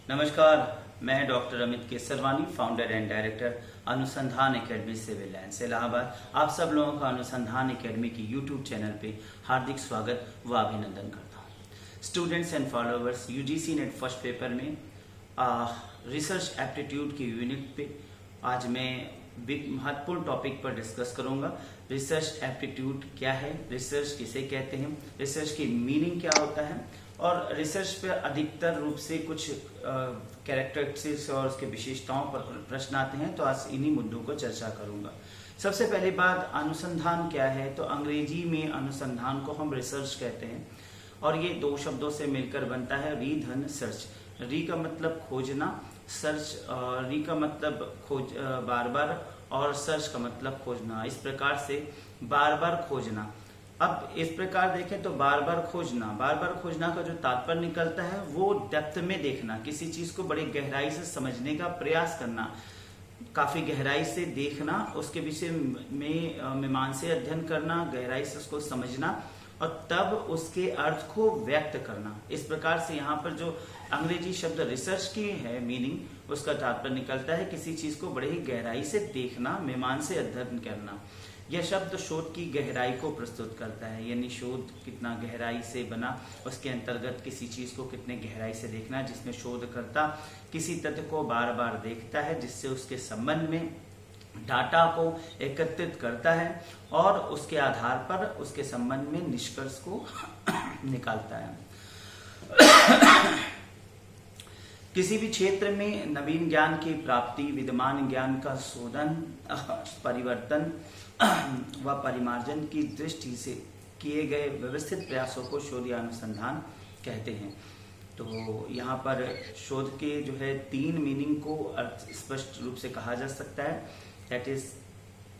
नमस्कार, मैं doctor Amit Kesarwani, founder and director अनुसंधान एकेडमी सिविल लाइन्स इलाहाबाद। आप सब लोगों का अनुसंधान एकेडमी की यूट्यूब चैनल पे हार्दिक स्वागत व अभिनंदन करता हूँ। Students and followers, UGC net first paper में रिसर्च एप्टीट्यूड की यूनिट पे आज मैं महत्वपूर्ण टॉपिक पर डिस्कस करूंगा। रिसर्च एप्टीट्यूड क्या है, रिसर्च किसे कहते हैं, रिसर्च की मीनिंग क्या होता है और रिसर्च पर अधिकतर रूप से कुछ कैरेक्टरिस्टिक्स और उसके विशेषताओं पर प्रश्न आते हैं, तो आज इन्हीं मुद्दों को चर्चा करूंगा। सबसे पहली बात, अनुसंधान क्या है? तो अंग्रेजी में अनुसंधान को हम रिसर्च कहते हैं और ये दो शब्दों से मिलकर बनता है, री धन सर्च। री का मतलब खोजना, सर्च री का मतलब खोज बार बार और सर्च का मतलब खोजना। इस प्रकार से बार बार खोजना। अब इस प्रकार देखें तो बार बार खोजना का जो तात्पर्य निकलता है वो डेप्थ में देखना, किसी चीज को बड़ी गहराई से समझने का प्रयास करना, काफी गहराई से देखना, उसके विषय में मीमांसा अध्ययन करना, गहराई से उसको समझना और तब उसके अर्थ को व्यक्त करना। इस प्रकार से यहाँ पर जो अंग्रेजी शब्द रिसर्च की है मीनिंग, उसका तात्पर्य निकलता है किसी चीज को बड़े ही गहराई से देखना, मीमांसा अध्ययन करना। यह शब्द शोध की गहराई को प्रस्तुत करता है, यानी शोध कितना गहराई से बना, उसके अंतर्गत किसी चीज को कितने गहराई से देखना, जिसमें शोधकर्ता किसी तथ्य को बार बार देखता है, जिससे उसके संबंध में डाटा को एकत्रित करता है और उसके आधार पर उसके संबंध में निष्कर्ष को निकालता है। किसी भी क्षेत्र में नवीन ज्ञान की प्राप्ति, विद्यमान ज्ञान का शोधन, परिवर्तन व परिमार्जन की दृष्टि से किए गए व्यवस्थित प्रयासों को शोध या अनुसंधान कहते हैं। तो यहाँ पर शोध के जो है तीन मीनिंग को अर्थ स्पष्ट रूप से कहा जा सकता है। दैट इज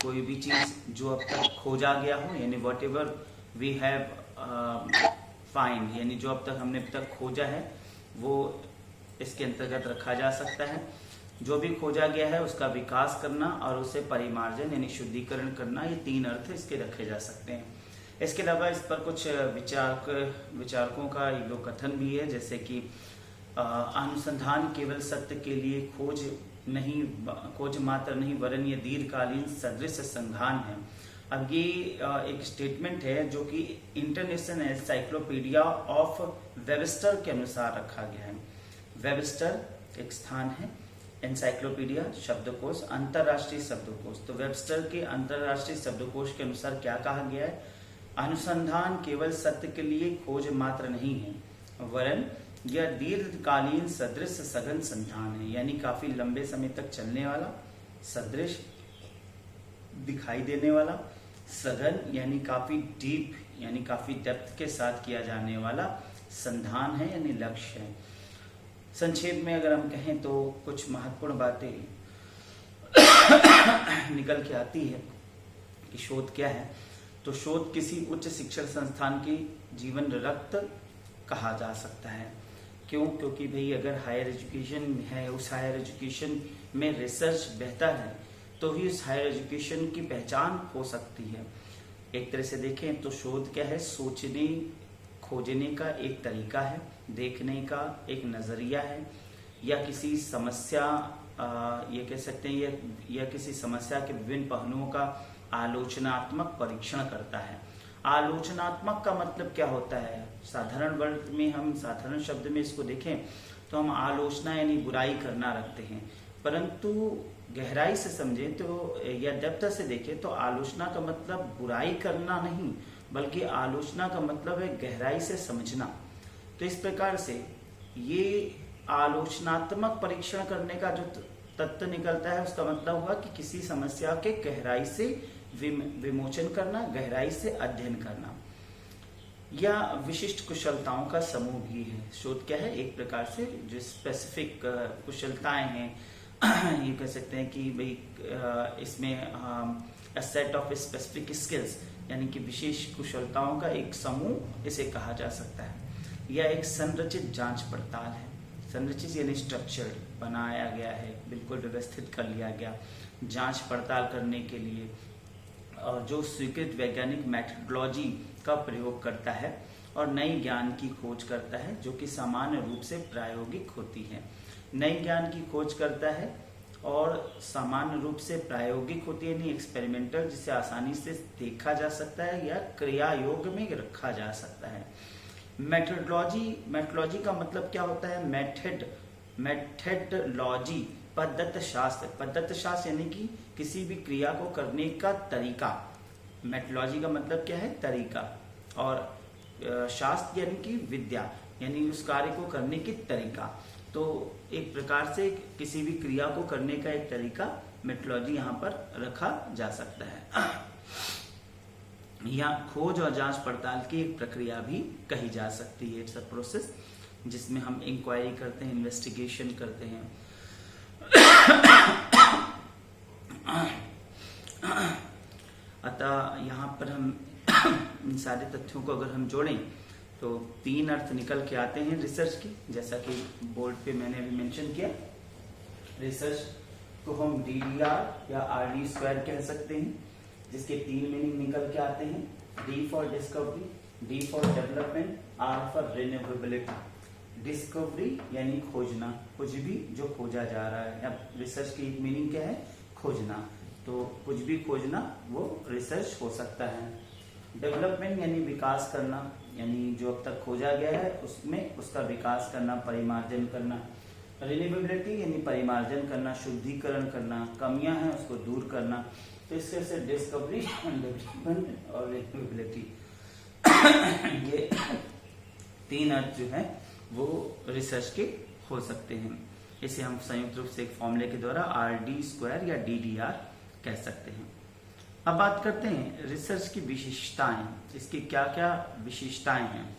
कोई भी चीज जो अब तक खोजा गया हो, यानी whatever we have find, यानी जो अब तक खोजा है वो इसके अंतर्गत रखा जा सकता है। जो भी खोजा गया है उसका विकास करना और उसे परिमार्जन यानी शुद्धिकरण करना, ये तीन अर्थ इसके रखे जा सकते हैं। इसके अलावा इस पर कुछ विचारकों का एक दो कथन भी है, जैसे कि अनुसंधान केवल सत्य के लिए खोज मात्र नहीं वरन ये दीर्घकालीन सदृश संधान है। अब ये एक स्टेटमेंट है जो कि इंटरनेशनल एनसाइक्लोपीडिया ऑफ वेबस्टर के अनुसार रखा गया है। वेबस्टर एक स्थान है, एनसाइक्लोपीडिया शब्दकोश, अंतरराष्ट्रीय शब्दकोश। तो वेबस्टर के अंतरराष्ट्रीय शब्दकोश के अनुसार क्या कहा गया है? अनुसंधान केवल सत्य के लिए खोज मात्र नहीं है वरन यह दीर्घकालीन सदृश सघन संधान है, यानी काफी लंबे समय तक चलने वाला, सदृश दिखाई देने वाला, सघन यानी काफी डीप यानी काफी डेप्थ के साथ किया जाने वाला संधान है, यानी लक्ष्य है। संक्षेप में अगर हम कहें तो कुछ महत्वपूर्ण बातें निकल के आती है कि शोध क्या है। तो शोध किसी उच्च शिक्षण संस्थान की जीवन रक्त कहा जा सकता है। क्यों? क्योंकि भाई अगर हायर एजुकेशन है, उस हायर एजुकेशन में रिसर्च बेहतर है तो ही उस हायर एजुकेशन की पहचान हो सकती है। एक तरह से देखें तो शोध क्या है? सोचने खोजने का एक तरीका है, देखने का एक नजरिया है, या किसी समस्या ये कह सकते हैं या किसी समस्या के विभिन्न पहलुओं का आलोचनात्मक परीक्षण करता है। आलोचनात्मक का मतलब क्या होता है? साधारण वर्ड में हम साधारण शब्द में इसको देखें तो हम आलोचना यानी बुराई करना रखते हैं, परंतु गहराई से समझें तो या डेप्थ से देखें तो आलोचना का मतलब बुराई करना नहीं, बल्कि आलोचना का मतलब है गहराई से समझना। तो इस प्रकार से ये आलोचनात्मक परीक्षण करने का जो तत्व निकलता है उसका मतलब हुआ कि किसी समस्या के गहराई से विमोचन करना, गहराई से अध्ययन करना, या विशिष्ट कुशलताओं का समूह भी है। शोध क्या है? एक प्रकार से जो स्पेसिफिक कुशलताएं हैं ये कह सकते हैं कि भाई इसमें a set of specific skills, यानी कि विशेष कुशलताओं का एक समूह इसे कहा जा सकता है। यह एक संरचित जांच पड़ताल है। संरचित यानी स्ट्रक्चर्ड, बनाया गया है, बिल्कुल व्यवस्थित कर लिया गया जांच पड़ताल करने के लिए, और जो स्वीकृत वैज्ञानिक मेथोडोलॉजी का प्रयोग करता है और नई ज्ञान की खोज करता है जो कि सामान्य रूप से प्रायोगिक होती है। नई ज्ञान की खोज करता है और सामान्य रूप से प्रायोगिक होती है, यानी एक्सपेरिमेंटल, जिसे आसानी से देखा जा सकता है या क्रिया योग में रखा जा सकता है। मेथोडोलॉजी का मतलब क्या होता है? मेथडोलॉजी, पद्धति शास्त्र यानी कि किसी भी क्रिया को करने का तरीका। मेथोडोलॉजी का मतलब क्या है? तरीका। और शास्त्र यानी कि विद्या, यानी उस कार्य को करने की तरीका। तो एक प्रकार से किसी भी क्रिया को करने का एक तरीका मेथोडोलॉजी यहाँ पर रखा जा सकता है। या खोज और जांच पड़ताल की एक प्रक्रिया भी कही जा सकती है। इट्स अ प्रोसेस जिसमें हम इंक्वायरी करते हैं, इन्वेस्टिगेशन करते हैं। अतः यहाँ पर हम इन सारे तथ्यों को अगर हम जोड़ें तो 3 अर्थ निकल के आते हैं रिसर्च की, जैसा कि बोर्ड पे मैंने अभी मेंशन किया। रिसर्च को हम DDR या RD² कह सकते हैं, जिसके 3 मीनिंग निकल के आते हैं। D for discovery, D for development, R for renewability. Discovery यानी खोजना, कुछ भी जो खोजा जा रहा है। अब रिसर्च की एक मीनिंग क्या है? खोजना। तो कुछ भी खोजना वो रिसर्च हो सकता है। डेवलपमेंट यानी विकास करना, यानी जो अब तक खोजा गया है उसमें उसका विकास करना, परिमार्जन करना। रिन्यूएबिलिटी यानी परिमार्जन करना, शुद्धिकरण करना, कमियां हैं उसको दूर करना। तो इसके से डिस्कवरी, डेवलपमेंट और रिन्यूएबिलिटी, ये 3 अर्थ जो है वो रिसर्च के हो सकते हैं। इसे हम संयुक्त रूप से एक फॉर्मूले के द्वारा RD² या DDR कह सकते हैं। अब बात करते हैं रिसर्च की विशेषताएं, इसकी क्या क्या विशेषताएं हैं।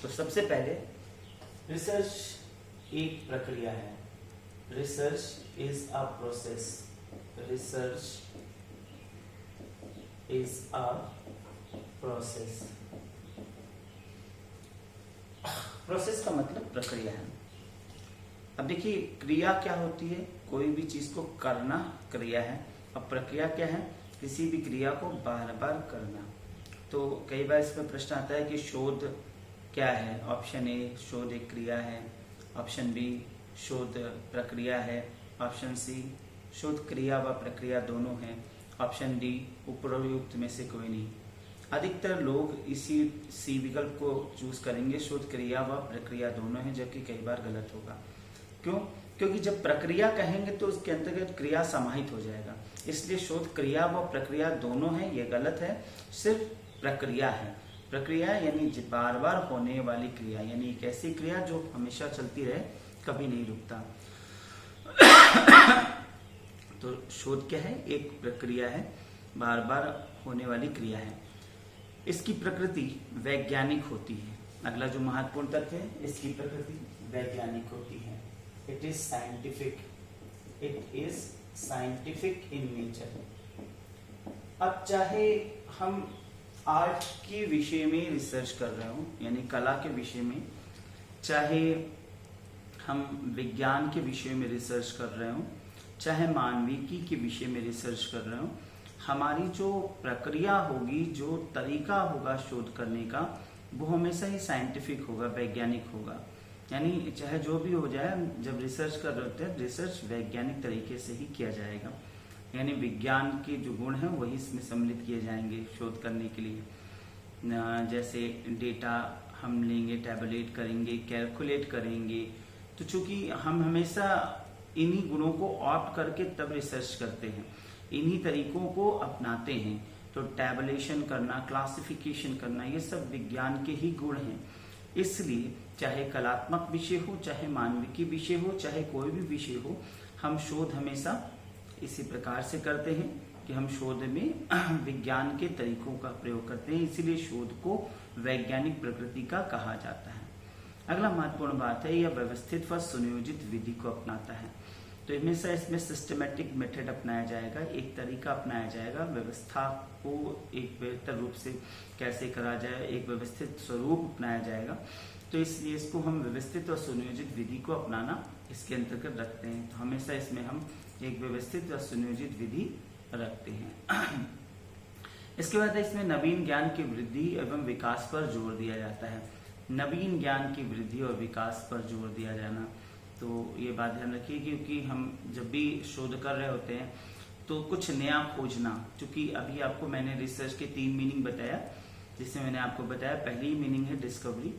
तो सबसे पहले रिसर्च एक प्रक्रिया है। Research is a process. Research is a process. Process का मतलब प्रक्रिया है। अब देखिए क्रिया क्या होती है? कोई भी चीज को करना क्रिया है। अब प्रक्रिया क्या है? किसी भी क्रिया को बार बार करना। तो कई बार इसमें प्रश्न आता है कि शोध क्या है? ऑप्शन ए शोध एक क्रिया है, ऑप्शन बी शोध प्रक्रिया है, ऑप्शन सी शोध क्रिया व प्रक्रिया दोनों है, ऑप्शन डी उपरोक्त में से कोई नहीं। अधिकतर लोग इसी सी विकल्प को चूज करेंगे, शोध क्रिया व प्रक्रिया दोनों है, जबकि कई बार गलत होगा। क्यों? क्योंकि जब प्रक्रिया कहेंगे तो उसके अंतर्गत क्रिया समाहित हो जाएगा, इसलिए शोध क्रिया व प्रक्रिया दोनों है, ये गलत है। सिर्फ प्रक्रिया है। प्रक्रिया यानी बार बार होने वाली क्रिया, यानी एक ऐसी क्रिया जो हमेशा चलती रहे, कभी नहीं रुकता। तो शोध क्या है? एक प्रक्रिया है, बार बार होने वाली क्रिया है। इसकी प्रकृति वैज्ञानिक होती है। अगला जो महत्वपूर्ण तथ्य है, इसकी प्रकृति वैज्ञानिक होती है। It is scientific. It is scientific in nature. अब चाहे हम आर्ट के विषय में रिसर्च कर रहे हो, यानी कला के विषय में, चाहे हम विज्ञान के विषय में रिसर्च कर रहे हो, चाहे मानविकी के विषय में रिसर्च कर रहे हो, हमारी जो प्रक्रिया होगी, जो तरीका होगा शोध करने का, वो हमेशा ही साइंटिफिक होगा, वैज्ञानिक होगा। यानी चाहे जो भी हो जाए, जब रिसर्च कर रहे होते हैं, रिसर्च वैज्ञानिक तरीके से ही किया जाएगा। यानी विज्ञान के जो गुण हैं वही इसमें सम्मिलित किए जाएंगे शोध करने के लिए। जैसे डेटा हम लेंगे, टैबुलेट करेंगे, कैलकुलेट करेंगे। तो चूंकि हम हमेशा इन्हीं गुणों को ऑप्ट करके तब रिसर्च करते हैं, इन्हीं तरीकों को अपनाते हैं। तो टैबुलेशन करना, क्लासिफिकेशन करना, ये सब विज्ञान के ही गुण हैं। इसलिए चाहे कलात्मक विषय हो, चाहे मानविकी विषय हो, चाहे कोई भी विषय हो, हम शोध हमेशा इसी प्रकार से करते हैं कि हम शोध में विज्ञान के तरीकों का प्रयोग करते हैं। इसीलिए शोध को वैज्ञानिक प्रकृति का कहा जाता है। अगला महत्वपूर्ण बात है, यह व्यवस्थित व सुनियोजित विधि को अपनाता है। तो हमेशा इसमें सिस्टमेटिक मेथड अपनाया जाएगा, एक तरीका अपनाया जाएगा, व्यवस्था को एक बेहतर रूप से कैसे करा जाए, एक व्यवस्थित स्वरूप अपनाया जाएगा। तो इसलिए इसको हम व्यवस्थित और सुनियोजित विधि को अपनाना इसके अंतर्गत रखते हैं। तो हमेशा इसमें हम एक व्यवस्थित और सुनियोजित विधि रखते हैं। इसके बाद इसमें नवीन ज्ञान की वृद्धि एवं विकास पर जोर दिया जाता है। नवीन ज्ञान की वृद्धि और विकास पर जोर दिया जाना, तो ये बात ध्यान रखिए, क्योंकि हम जब भी शोध कर रहे होते हैं तो कुछ नया खोजना, क्योंकि अभी आपको मैंने रिसर्च के 3 मीनिंग बताया, जिससे मैंने आपको बताया पहली मीनिंग है डिस्कवरी,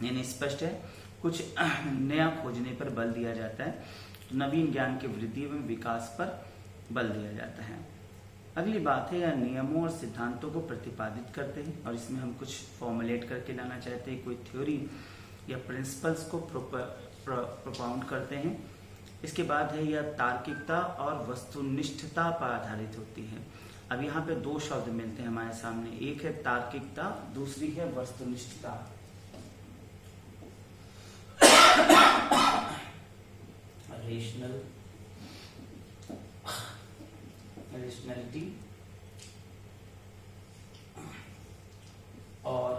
यानी स्पष्ट है कुछ नया खोजने पर बल दिया जाता है, तो नवीन ज्ञान की वृद्धि एवं विकास पर बल दिया जाता है। अगली बात है, यह नियमों और सिद्धांतों को प्रतिपादित करते हैं, और इसमें हम कुछ फॉर्मुलेट करके लाना चाहते हैं, कोई थ्योरी या प्रिंसिपल्स को प्रोपाउंड करते हैं। इसके बाद है, यह तार्किकता और वस्तुनिष्ठता पर आधारित होती है। अब यहाँ पे 2 शब्द मिलते हैं हमारे सामने, एक है तार्किकता, दूसरी है वस्तुनिष्ठता। रेशनलिटी और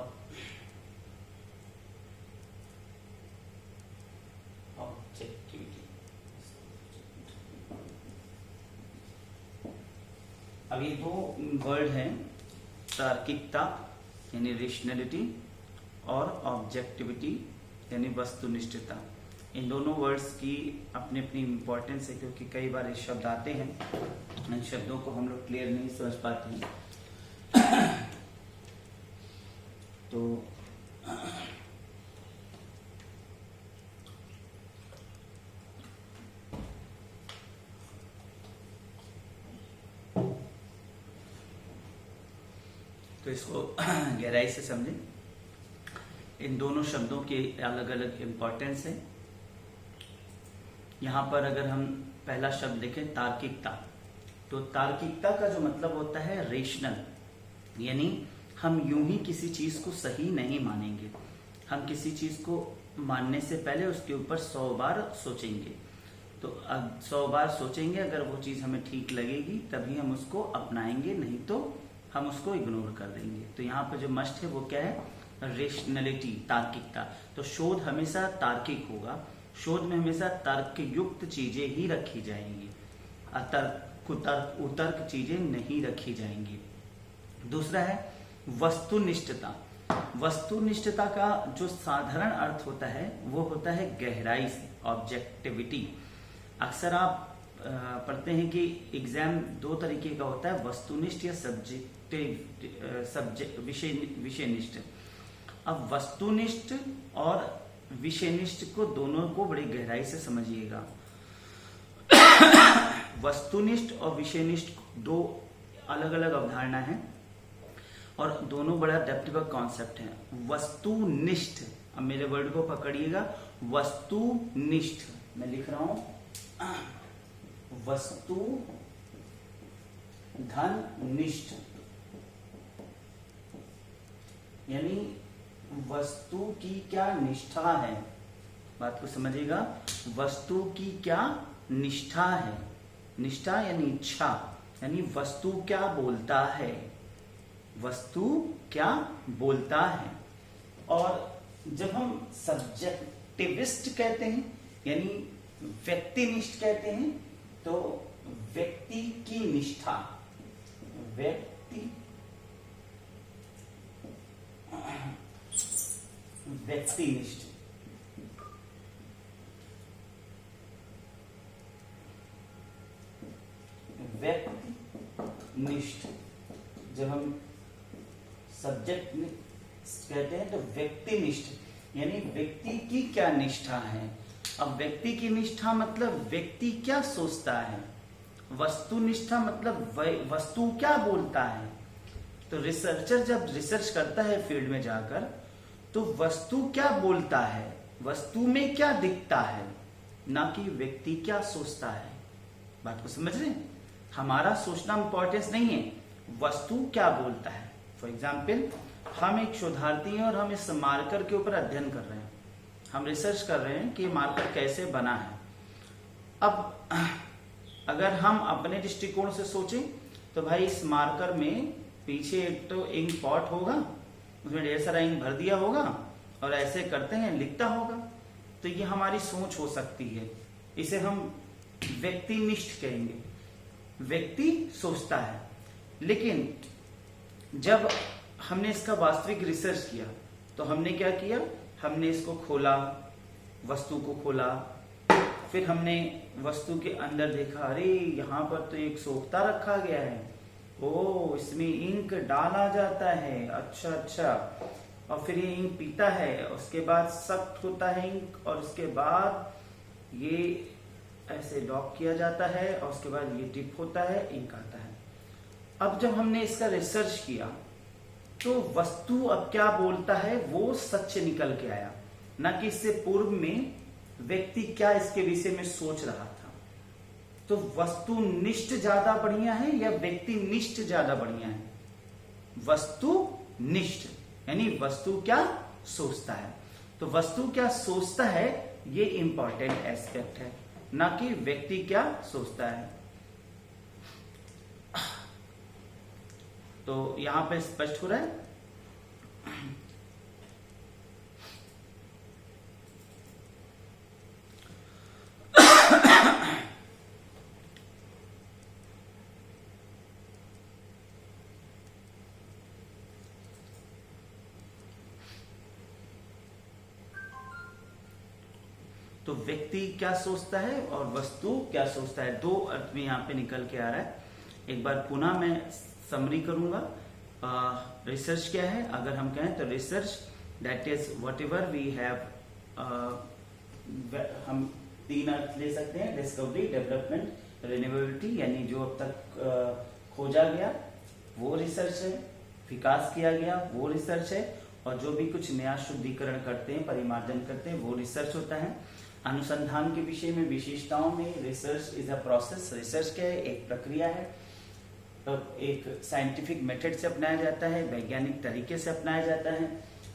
ऑब्जेक्टिविटी। अब ये 2 वर्ड हैं, तार्किकता यानी रेशनलिटी और ऑब्जेक्टिविटी यानी वस्तुनिष्ठता। इन दोनों वर्ड्स की अपनी अपनी इम्पोर्टेंस है, क्योंकि कई बार ये शब्द आते हैं, इन शब्दों को हम लोग क्लियर नहीं समझ पाते हैं। तो इसको गहराई से समझें। इन दोनों शब्दों के अलग अलग इम्पोर्टेंस है। यहाँ पर अगर हम पहला शब्द देखें तार्किकता, तो तार्किकता का जो मतलब होता है रेशनल, यानी हम यूं ही किसी चीज को सही नहीं मानेंगे, हम किसी चीज को मानने से पहले उसके ऊपर 100 बार सोचेंगे। तो अब 100 बार सोचेंगे, अगर वो चीज हमें ठीक लगेगी तभी हम उसको अपनाएंगे, नहीं तो हम उसको इग्नोर कर देंगे। तो यहाँ पर जो मस्ट है वो क्या है, रेशनलिटी, तार्किकता। तो शोध हमेशा तार्किक होगा, शोध में हमेशा तर्कयुक्त चीजें ही रखी जाएंगी, उतर्क चीजें नहीं रखी जाएंगी। दूसरा है वस्तुनिष्ठता। वस्तुनिष्ठता का जो साधारण अर्थ होता है वो होता है गहराई से, ऑब्जेक्टिविटी। अक्सर आप पढ़ते हैं कि एग्जाम 2 तरीके का होता है, वस्तुनिष्ठ या विषयनिष्ठ। अब वस्तुनिष्ठ और विषयनिष्ठ को दोनों को बड़ी गहराई से समझिएगा। वस्तुनिष्ठ और विषयनिष्ठ 2 अलग अलग अवधारणा है और दोनों बड़ा डेप्थ का कॉन्सेप्ट है। वस्तुनिष्ठ, अब मेरे वर्ड को पकड़िएगा, वस्तुनिष्ठ मैं लिख रहा हूं, वस्तु धन निष्ठ, यानी वस्तु की क्या निष्ठा है, बात को समझिएगा। वस्तु की क्या निष्ठा है, निष्ठा यानी इच्छा, यानी वस्तु क्या बोलता है, वस्तु क्या बोलता है। और जब हम सब्जेक्टिविस्ट कहते हैं यानी व्यक्तिनिष्ठ कहते हैं, तो व्यक्ति की निष्ठा, व्यक्तिनिष्ठ। व्यक्तिनिष्ठ जब हम सब्जेक्ट कहते हैं तो व्यक्तिनिष्ठ यानी व्यक्ति की क्या निष्ठा है। अब व्यक्ति की निष्ठा मतलब व्यक्ति क्या सोचता है, वस्तुनिष्ठा मतलब वस्तु क्या बोलता है। तो रिसर्चर जब रिसर्च करता है फील्ड में जाकर, तो वस्तु क्या बोलता है, वस्तु में क्या दिखता है, ना कि व्यक्ति क्या सोचता है। बात को समझ रहे हैं, हमारा सोचना इंपॉर्टेंस नहीं है, वस्तु क्या बोलता है। फॉर एग्जाम्पल, हम एक शोधार्थी हैं और हम इस मार्कर के ऊपर अध्ययन कर रहे हैं, हम रिसर्च कर रहे हैं कि मार्कर कैसे बना है। अब अगर हम अपने दृष्टिकोण से सोचें तो भाई इस मार्कर में पीछे एक तो इंक पॉट होगा, उसमें ढेर सारा इंक भर दिया होगा और ऐसे करते हैं लिखता होगा। तो ये हमारी सोच हो सकती है, इसे हम व्यक्तिनिष्ठ कहेंगे। व्यक्ति सोचता है। लेकिन जब हमने इसका वास्तविक रिसर्च किया तो हमने क्या किया, हमने इसको खोला, वस्तु को खोला, फिर हमने वस्तु के अंदर देखा, अरे यहाँ पर तो एक सोखता रखा गया है, ओ इसमें इंक डाला जाता है, अच्छा अच्छा, और फिर ये इंक पीता है, उसके बाद सख्त होता है इंक, और उसके बाद ये ऐसे लॉक किया जाता है, और उसके बाद ये डिप होता है, इंक आता है। अब जब हमने इसका रिसर्च किया तो वस्तु अब क्या बोलता है वो सच निकल के आया, ना कि इससे पूर्व में व्यक्ति क्या इसके विषय में सोच रहा था। तो वस्तुनिष्ठ ज्यादा बढ़िया है या व्यक्तिनिष्ठ ज्यादा बढ़िया है? वस्तुनिष्ठ, यानी वस्तु क्या सोचता है। तो वस्तु क्या सोचता है ये इंपॉर्टेंट एस्पेक्ट है, ना कि व्यक्ति क्या सोचता है। तो यहां पे स्पष्ट हो रहा है। तो व्यक्ति क्या सोचता है और वस्तु क्या सोचता है, दो अर्थ में यहां पे निकल के आ रहा है। एक बार पुनः मैं समरी करूंगा। रिसर्च क्या है? अगर हम कहें तो research that is whatever we have, हम तीन अर्थ ले सकते हैं, डिस्कवरी, डेवलपमेंट, रिन्यूएबिलिटी, यानी जो अब तक खोजा गया वो रिसर्च है, विकास किया गया वो रिसर्च है, और जो भी कुछ नया शुद्धिकरण करते हैं, परिमार्जन करते हैं, वो रिसर्च होता है। अनुसंधान के विषय में विशेषताओं में research is a process. Research क्या है? एक प्रक्रिया है, एक साइंटिफिक मेथड से अपनाया जाता है, वैज्ञानिक तरीके से अपनाया जाता है।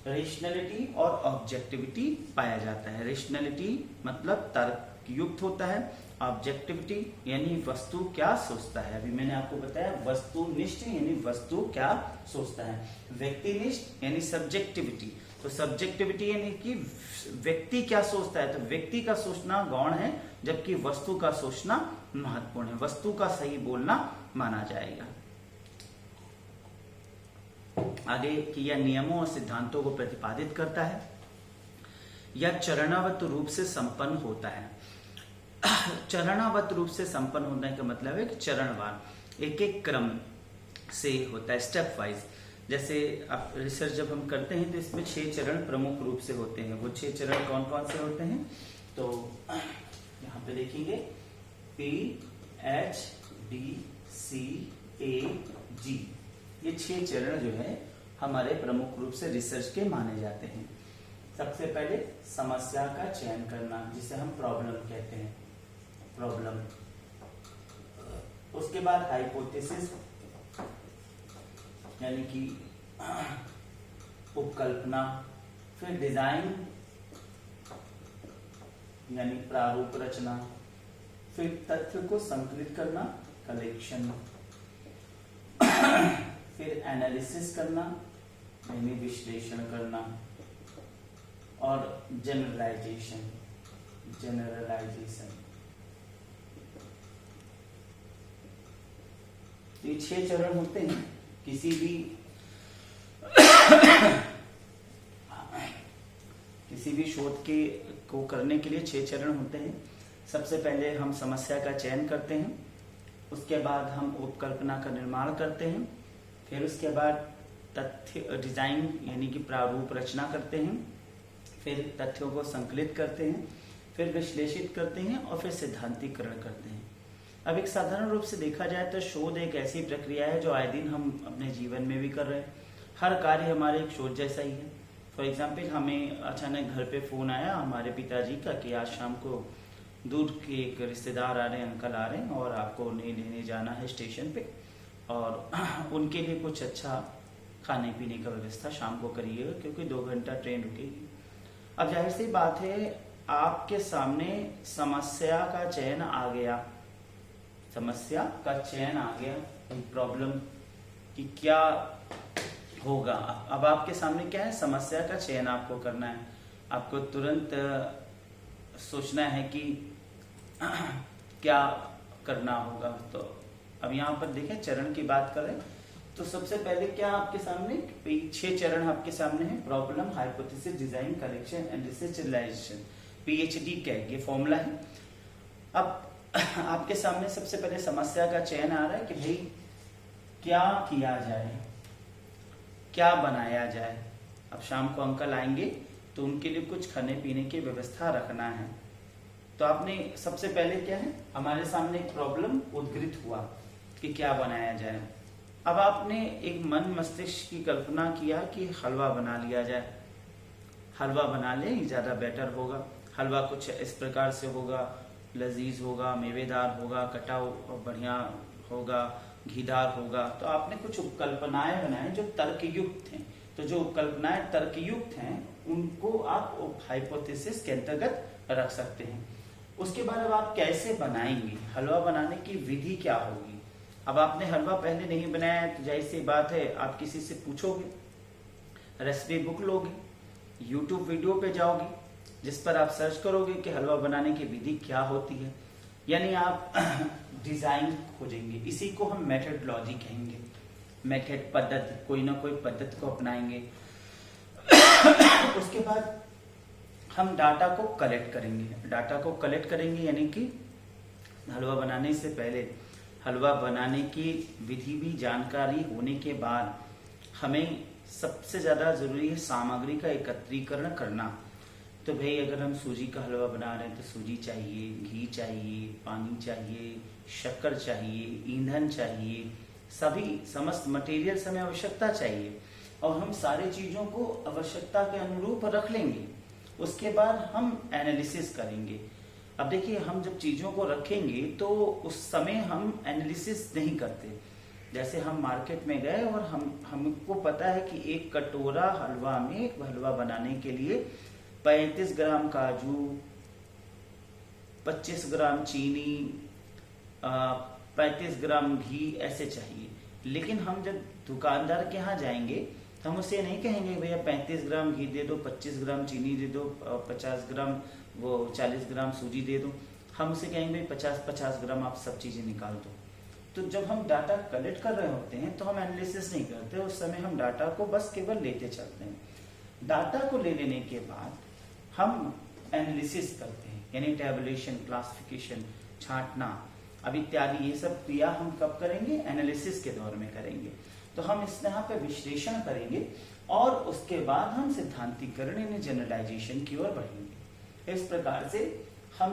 रेशनैलिटी और ऑब्जेक्टिविटी पाया जाता है। रेशनैलिटी मतलब तर्कयुक्त होता है, ऑब्जेक्टिविटी यानी वस्तु क्या सोचता है। अभी मैंने आपको बताया वस्तुनिष्ठ यानी वस्तु क्या सोचता है, व्यक्तिनिष्ठ यानी सब्जेक्टिविटी। तो सब्जेक्टिविटी यानी कि व्यक्ति क्या सोचता है, तो व्यक्ति का सोचना गौण है, जबकि वस्तु का सोचना महत्वपूर्ण है, वस्तु का सही बोलना माना जाएगा। आगे कि यह नियमों और सिद्धांतों को प्रतिपादित करता है, यह चरणबद्ध रूप से संपन्न होता है। चरणबद्ध रूप से संपन्न होने का मतलब है कि चरणवार, एक एक क्रम से होता है, स्टेप वाइज। जैसे अब रिसर्च जब हम करते हैं तो इसमें 6 चरण प्रमुख रूप से होते हैं। वो 6 चरण कौन कौन से होते हैं? तो यहाँ पे देखेंगे PHDCAG, ये 6 चरण जो है हमारे प्रमुख रूप से रिसर्च के माने जाते हैं। सबसे पहले समस्या का चयन करना, जिसे हम प्रॉब्लम कहते हैं, प्रॉब्लम। उसके बाद हाइपोथेसिस यानी कि उपकल्पना, फिर डिजाइन यानी प्रारूप रचना, फिर तथ्य को संकलित करना, कलेक्शन, फिर एनालिसिस करना यानी विश्लेषण करना, और जनरलाइजेशन, ये 6 चरण होते हैं किसी भी शोध के को करने के लिए 6 चरण होते हैं। सबसे पहले हम समस्या का चयन करते हैं, उसके बाद हम उपकल्पना का निर्माण करते हैं, फिर उसके बाद तथ्य डिजाइन यानी कि प्रारूप रचना करते हैं, फिर तथ्यों को संकलित करते हैं, फिर विश्लेषित करते हैं, और फिर सिद्धांतीकरण करते हैं। अब एक साधारण रूप से देखा जाए तो शोध एक ऐसी प्रक्रिया है जो आए दिन हम अपने जीवन में भी कर रहे हैं। हर कार्य हमारे एक शोध जैसा ही है। फॉर एग्जाम्पल, हमें अचानक घर पे फोन आया हमारे पिताजी का कि आज शाम को दूर के एक रिश्तेदार आ रहे हैं, अंकल आ रहे हैं, और आपको उन्हें लेने जाना है स्टेशन पे, और उनके लिए कुछ अच्छा खाने पीने का व्यवस्था शाम को करिएगा क्योंकि 2 घंटा ट्रेन रुकेगी। अब जाहिर सी बात है, आपके सामने समस्या का चयन आ गया, प्रॉब्लम कि क्या होगा। अब आपके सामने क्या है? समस्या का चयन आपको करना है। आपको तुरंत सोचना है कि क्या करना होगा। तो अब यहाँ पर देखें चरण की बात करें तो सबसे पहले क्या आपके सामने 6 चरण आपके सामने है। Problem, hypothesis, design, correction and research realisation, PhD कैग, ये फॉर्मूला है। अब आपके सामने सबसे पहले समस्या का चयन आ रहा है कि भाई क्या किया जाए, क्या बनाया जाए। अब शाम को अंकल आएंगे तो उनके लिए कुछ खाने पीने की व्यवस्था रखना है। तो आपने सबसे पहले क्या है, हमारे सामने एक प्रॉब्लम उद्घृत हुआ कि क्या बनाया जाए। अब आपने एक मन मस्तिष्क की कल्पना किया कि हलवा बना लिया जाए, हलवा बना ले ज्यादा बेटर होगा। हलवा कुछ इस प्रकार से होगा, लजीज होगा, मेवेदार होगा, कटा बढ़िया होगा, घीदार होगा। तो आपने कुछ उपकल्पनाएं बनाए जो तर्कयुक्त हैं। तो जो उपकल्पनाएं तर्कयुक्त हैं उनको आप हाइपोथेसिस के अंतर्गत रख सकते हैं। उसके बाद अब आप कैसे बनाएंगे, हलवा बनाने की विधि क्या होगी। अब आपने हलवा पहले नहीं बनाया तो जाहिर सी बात है आप किसी से पूछोगे, रेसिपी बुक लोगे, यूट्यूब वीडियो पे जाओगे जिस पर आप सर्च करोगे कि हलवा बनाने की विधि क्या होती है, यानी आप डिजाइन खोजेंगे। इसी को हम मेथडोलॉजी कहेंगे। मेथड, पद्धति, कोई ना कोई पद्धति को अपनाएंगे। उसके बाद हम डाटा को कलेक्ट करेंगे। डाटा को कलेक्ट करेंगे यानी कि हलवा बनाने से पहले हलवा बनाने की विधि भी जानकारी होने के बाद हमें सबसे ज्यादा जरूरी है सामग्री का एकत्रीकरण करना। तो भाई अगर हम सूजी का हलवा बना रहे हैं तो सूजी चाहिए, घी चाहिए, पानी चाहिए, शक्कर चाहिए, ईंधन चाहिए, सभी समस्त मटेरियल हमें आवश्यकता चाहिए और हम सारी चीजों को आवश्यकता के अनुरूप रख लेंगे। उसके बाद हम एनालिसिस करेंगे। अब देखिए हम जब चीजों को रखेंगे तो उस समय हम एनालिसिस नहीं करते। जैसे हम मार्केट में गए और हमको पता है कि एक कटोरा हलवा में हलवा बनाने के लिए 35 ग्राम काजू, 25 ग्राम चीनी, 35 ग्राम घी ऐसे चाहिए। लेकिन हम जब दुकानदार के यहाँ जाएंगे तो हम उसे नहीं कहेंगे भैया 35 ग्राम घी दे दो, 25 ग्राम चीनी दे दो, 50 ग्राम 40 ग्राम सूजी दे दो। हम उसे कहेंगे 50-50 ग्राम आप सब चीजें निकाल दो। तो जब हम डाटा कलेक्ट कर रहे होते हैं तो हम एनालिसिस नहीं करते, उस समय हम डाटा को बस केवल लेते चलते हैं। डाटा को ले लेने के बाद हम एनालिसिस करते हैं, यानी टैबुलेशन, क्लासिफिकेशन, छांटना, अब इत्यादि ये सब क्रिया हम कब करेंगे, एनालिसिस के दौर में करेंगे। तो हम इस यहाँ पे विश्लेषण करेंगे और उसके बाद हम सिद्धांतीकरण यानी जनरलाइजेशन की ओर बढ़ेंगे। इस प्रकार से हम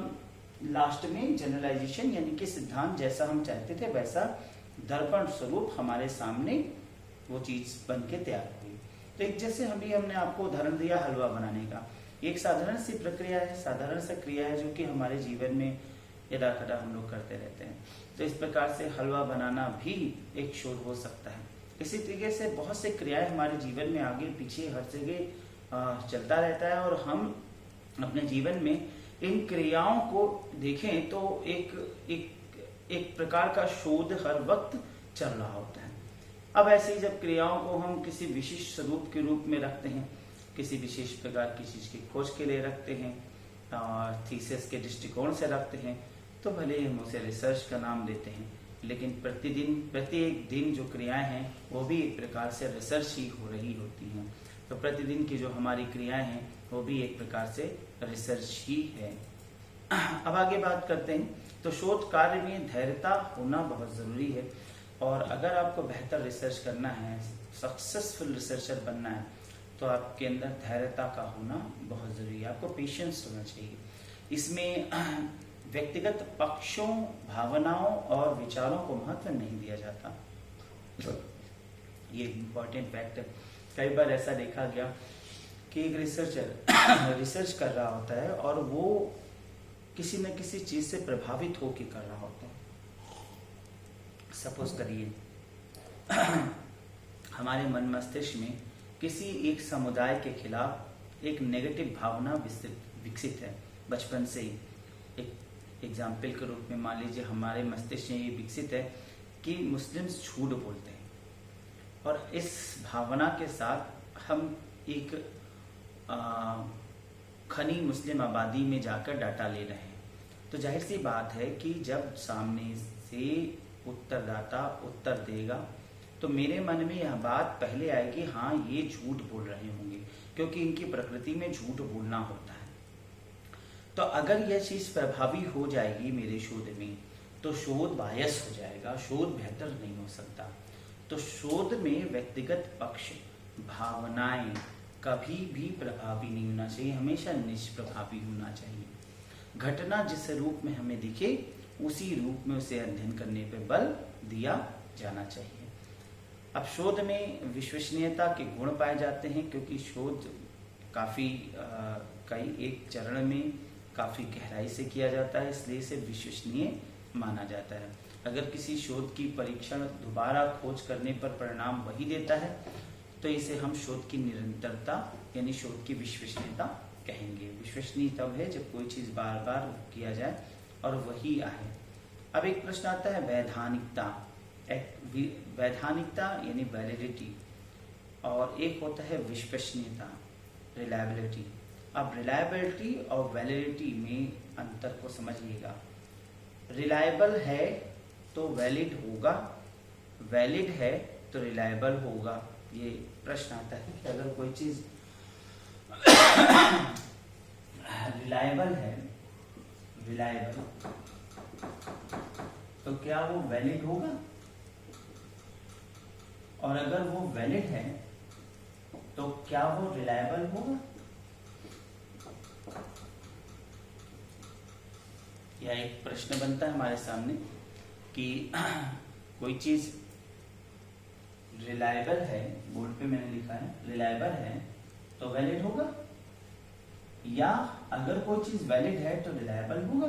लास्ट में जनरलाइजेशन यानी कि सिद्धांत जैसा हम चाहते थे वैसा दर्पण स्वरूप हमारे सामने वो चीज बन के तैयार हुई। तो एक जैसे हमने आपको उदाहरण दिया हलवा बनाने का, एक साधारण सी प्रक्रिया है, साधारण सा क्रिया है जो कि हमारे जीवन में यदा कदा हम लोग करते रहते हैं। तो इस प्रकार से हलवा बनाना भी एक शोध हो सकता है। इसी तरीके से बहुत से क्रियाएं हमारे जीवन में आगे पीछे हर जगह चलता रहता है और हम अपने जीवन में इन क्रियाओं को देखें तो एक प्रकार का शोध हर वक्त चल रहा होता है। अब ऐसे ही जब क्रियाओं को हम किसी विशिष्ट स्वरूप के रूप में रखते हैं, किसी विशेष प्रकार की चीज की खोज के लिए रखते हैं और थीसिस के दृष्टिकोण से रखते हैं, तो भले हम उसे रिसर्च का नाम देते हैं, लेकिन प्रत्येक दिन जो क्रियाएं हैं वो भी एक प्रकार से रिसर्च ही हो रही होती हैं। तो प्रतिदिन की जो हमारी क्रियाएं हैं वो भी एक प्रकार से रिसर्च ही है। अब आगे बात करते हैं। तो शोध कार्य में धैर्यता होना बहुत जरूरी है और अगर आपको बेहतर रिसर्च करना है, सक्सेसफुल रिसर्चर बनना है, तो आपके अंदर धैर्यता का होना बहुत जरूरी है। आपको पेशेंस होना चाहिए। इसमें व्यक्तिगत पक्षों, भावनाओं और विचारों को महत्व नहीं दिया जाता। ये इम्पोर्टेंट फैक्ट है। कई बार ऐसा देखा गया कि एक रिसर्चर रिसर्च कर रहा होता है और वो किसी न किसी चीज से प्रभावित होकर कर रहा होता है। सपोज करिए हमारे मन मस्तिष्क में किसी एक समुदाय के खिलाफ एक नेगेटिव भावना विकसित है बचपन से ही। एक एग्जाम्पल के रूप में मान लीजिए हमारे मस्तिष्क में ये विकसित है कि मुस्लिम्स झूठ बोलते हैं और इस भावना के साथ हम एक खनी मुस्लिम आबादी में जाकर डाटा ले रहे हैं। तो जाहिर सी बात है कि जब सामने से उत्तरदाता उत्तर देगा तो मेरे मन में यह बात पहले आएगी, हाँ ये झूठ बोल रहे होंगे, क्योंकि इनकी प्रकृति में झूठ बोलना होता है। तो अगर यह चीज प्रभावी हो जाएगी मेरे शोध में तो शोध बायस हो जाएगा, शोध बेहतर नहीं हो सकता। तो शोध में व्यक्तिगत पक्ष, भावनाएं कभी भी प्रभावी नहीं होना चाहिए, हमेशा निष्प्रभावी होना चाहिए। घटना जिस रूप में हमें दिखे उसी रूप में उसे अध्ययन करने पर बल दिया जाना चाहिए। अब शोध में विश्वसनीयता के गुण पाए जाते हैं, क्योंकि शोध काफी कई एक चरण में काफी गहराई से किया जाता है, इसलिए इसे विश्वसनीय माना जाता है। अगर किसी शोध की परीक्षण दोबारा खोज करने पर परिणाम वही देता है तो इसे हम शोध की निरंतरता यानी शोध की विश्वसनीयता कहेंगे। विश्वसनीय तब है जब कोई चीज बार बार किया जाए और वही आए। अब एक प्रश्न आता है वैधानिकता। वैधानिकता यानी वैलिडिटी, और एक होता है विश्वसनीयता, रिलायबिलिटी। अब रिलायबिलिटी और वैलिडिटी में अंतर को समझिएगा। रिलायबल है तो वैलिड होगा, वैलिड है तो रिलायबल होगा। ये प्रश्न आता है कि अगर कोई चीज रिलायबल है, रिलायबल, तो क्या वो वैलिड होगा? और अगर वो वैलिड है तो क्या वो रिलायबल होगा? यह एक प्रश्न बनता है हमारे सामने कि कोई चीज रिलायबल है, बोर्ड पे मैंने लिखा है रिलायबल है तो वैलिड होगा, या अगर कोई चीज वैलिड है तो रिलायबल होगा।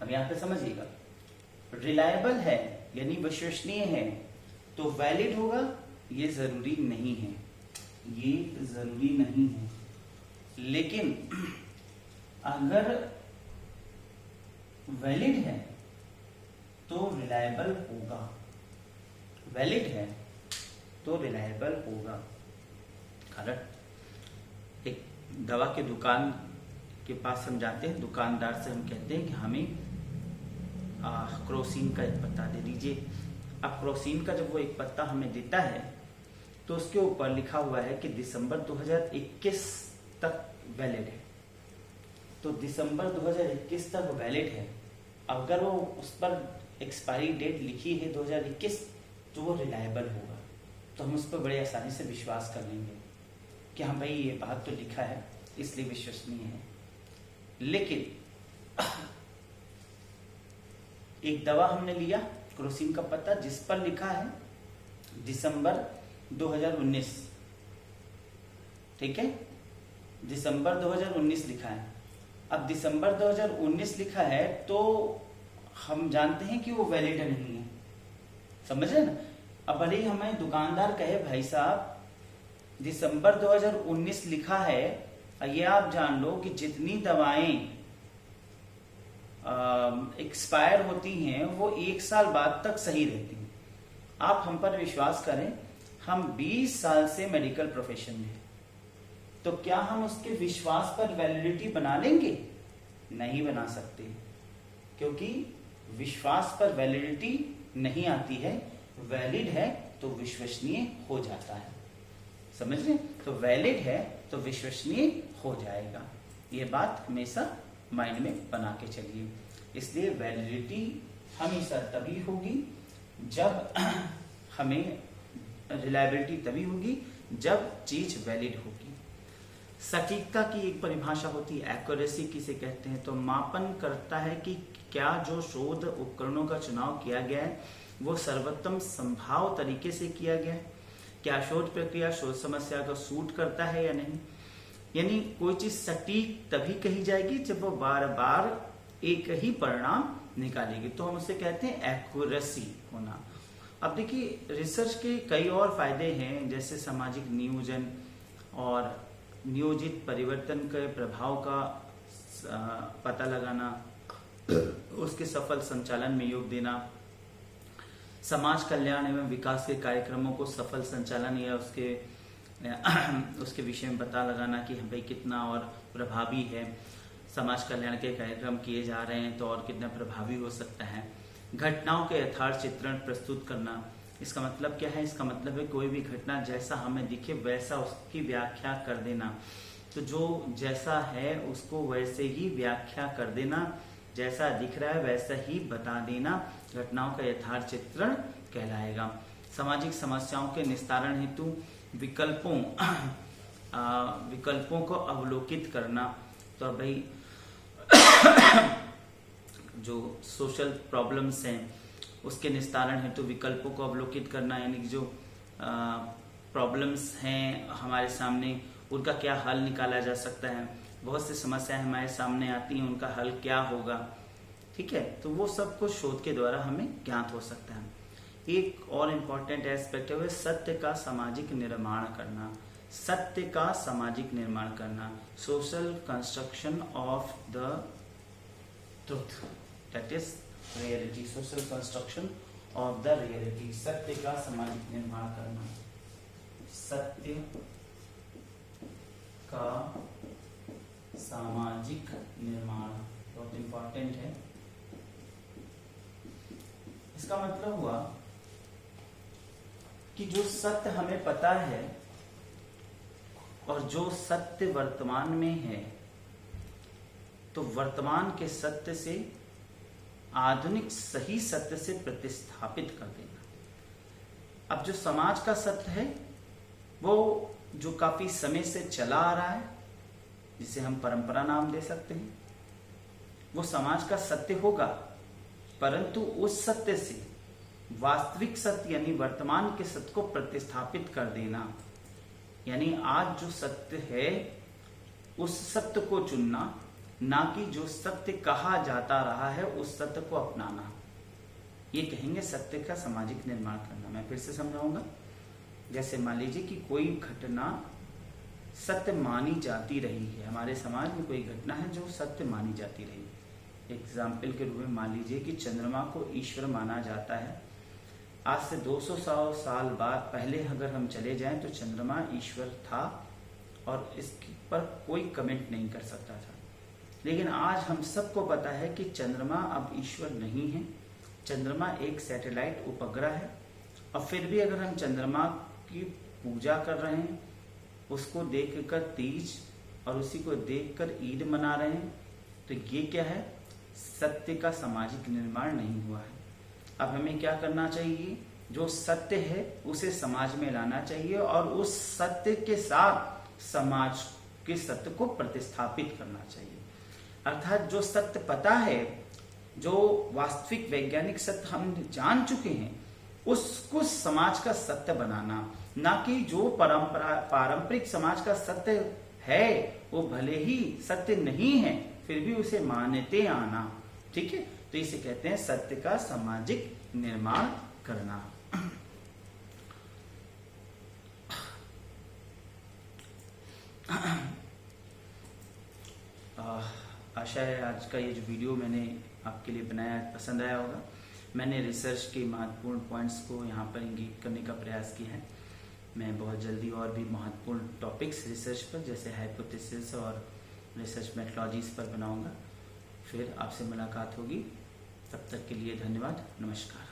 अब यहां पे समझिएगा, रिलायबल है यानी विश्वसनीय है तो वैलिड होगा, ये जरूरी नहीं है, ये जरूरी नहीं है। लेकिन अगर वैलिड है तो रिलायबल होगा, वैलिड है तो रिलायबल होगा। कारण एक दवा के दुकान के पास हम जाते हैं, दुकानदार से हम कहते हैं कि हमें क्रोसिन का एक पत्ता दे दीजिए। अब क्रोसिन का जब वो एक पत्ता हमें देता है तो उसके ऊपर लिखा हुआ है कि दिसंबर 2021 तक वैलिड है, तो दिसंबर 2021 तक वैलिड है। अगर वो उस पर एक्सपायरी डेट लिखी है 2021 तो वो रिलायबल होगा, तो हम उस पर बड़े आसानी से विश्वास कर लेंगे कि हाँ भाई ये बात तो लिखा है इसलिए विश्वसनीय है। लेकिन एक दवा हमने लिया क्रोसिन का पत्ता जिस पर लिखा है दिसंबर 2019, ठीक है, दिसंबर 2019 लिखा है। अब दिसंबर 2019 लिखा है तो हम जानते हैं कि वो वैलिड नहीं है, समझ रहे ना। अब भले ही हमें दुकानदार कहे भाई साहब दिसंबर 2019 लिखा है, ये आप जान लो कि जितनी दवाएं एक्सपायर होती हैं वो 1 साल बाद तक सही रहती हैं। आप हम पर विश्वास करें, हम 20 साल से मेडिकल प्रोफेशन में हैं, तो क्या हम उसके विश्वास पर वैलिडिटी बना लेंगे? नहीं बना सकते, क्योंकि विश्वास पर वैलिडिटी नहीं आती है, वैलिड है तो विश्वसनीय हो जाता है, समझ रहे? तो वैलिड है तो विश्वसनीय हो जाएगा, ये बात हमेशा माइंड में बना के चलिए। इसलिए वैलिडिटी हमेशा तभी होगी जब हमें रिलायबिलिटी तभी होगी जब चीज वैलिड होगी। सटीकता की एक परिभाषा होती है, एक्यूरेसी किसे कहते हैं, तो मापन करता है कि क्या जो शोध उपकरणों का चुनाव किया गया है वो सर्वोत्तम संभाव तरीके से किया गया है, क्या शोध प्रक्रिया शोध समस्या को सूट करता है या नहीं। यानी कोई चीज सटीक तभी कही जाएगी जब वो बार बार एक ही परिणाम निकालेगी, तो हम उसे कहते हैं एक्यूरेसी होना। अब देखिए रिसर्च के कई और फायदे हैं, जैसे सामाजिक नियोजन और नियोजित परिवर्तन के प्रभाव का पता लगाना, उसके सफल संचालन में योग देना, समाज कल्याण एवं विकास के कार्यक्रमों को सफल संचालन या उसके विषय में पता लगाना कि भाई कितना और प्रभावी है, समाज कल्याण के कार्यक्रम किए जा रहे हैं तो और कितना प्रभावी हो सकता है। घटनाओं के यथार्थ चित्रण प्रस्तुत करना। इसका मतलब क्या है? इसका मतलब है कोई भी घटना जैसा हमें दिखे वैसा उसकी व्याख्या कर देना। तो जो जैसा है उसको वैसे ही व्याख्या कर देना, जैसा दिख रहा है वैसा ही बता देना घटनाओं का यथार्थ चित्रण कहलाएगा। सामाजिक समस्याओं के निस्तारण हेतु विकल्पों को अवलोकित करना। तो भाई जो सोशल प्रॉब्लम्स हैं उसके निस्तारण हेतु विकल्पों को अवलोकित करना, यानी कि जो प्रॉब्लम्स हैं हमारे सामने उनका क्या हल निकाला जा सकता है। बहुत सी समस्याएं हमारे सामने आती हैं, उनका हल क्या होगा, ठीक है। तो वो सब कुछ शोध के द्वारा हमें ज्ञात हो सकता है। एक और इम्पोर्टेंट एस्पेक्ट है सत्य का सामाजिक निर्माण करना। सत्य का सामाजिक निर्माण करना, social construction of the truth, that is reality. Social construction of the reality, सत्य का सामाजिक निर्माण करना। सत्य का सामाजिक निर्माण बहुत इंपॉर्टेंट है। इसका मतलब हुआ कि जो सत्य हमें पता है और जो सत्य वर्तमान में है, तो वर्तमान के सत्य से आधुनिक सही सत्य से प्रतिस्थापित कर देना। अब जो समाज का सत्य है वो जो काफी समय से चला आ रहा है, जिसे हम परंपरा नाम दे सकते हैं, वो समाज का सत्य होगा, परंतु उस सत्य से वास्तविक सत्य यानी वर्तमान के सत्य को प्रतिस्थापित कर देना। यानी आज जो सत्य है उस सत्य को चुनना, ना कि जो सत्य कहा जाता रहा है उस सत्य को अपनाना। ये कहेंगे सत्य का सामाजिक निर्माण करना। मैं फिर से समझाऊंगा। जैसे मान लीजिए कि कोई घटना सत्य मानी जाती रही है, हमारे समाज में कोई घटना है जो सत्य मानी जाती रही। एग्जाम्पल के रूप में मान लीजिए कि चंद्रमा को ईश्वर माना जाता है। आज से 200 साल बाद पहले अगर हम चले जाएं तो चंद्रमा ईश्वर था और इस पर कोई कमेंट नहीं कर सकता था। लेकिन आज हम सबको पता है कि चंद्रमा अब ईश्वर नहीं है, चंद्रमा एक सैटेलाइट उपग्रह है। और फिर भी अगर हम चंद्रमा की पूजा कर रहे हैं, उसको देखकर तीज और उसी को देखकर ईद मना रहे हैं, तो ये क्या है? सत्य का सामाजिक निर्माण नहीं हुआ है। अब हमें क्या करना चाहिए? जो सत्य है उसे समाज में लाना चाहिए और उस सत्य के साथ समाज के सत्य को प्रतिस्थापित करना चाहिए। अर्थात जो सत्य पता है, जो वास्तविक वैज्ञानिक सत्य हम जान चुके हैं, उसको समाज का सत्य बनाना, ना कि जो पारंपरिक समाज का सत्य है वो भले ही सत्य नहीं है फिर भी उसे मानते आना। ठीक है, तो इसे कहते हैं सत्य का सामाजिक निर्माण करना। आशा है आज का ये जो वीडियो मैंने आपके लिए बनाया पसंद आया होगा। मैंने रिसर्च के महत्वपूर्ण पॉइंट्स को यहाँ पर इंगित करने का प्रयास किया है। मैं बहुत जल्दी और भी महत्वपूर्ण टॉपिक्स रिसर्च पर जैसे हाइपोथेसिस और रिसर्च मेथोडोलॉजीज पर बनाऊंगा। फिर आपसे मुलाकात होगी। तब तक के लिए धन्यवाद। नमस्कार।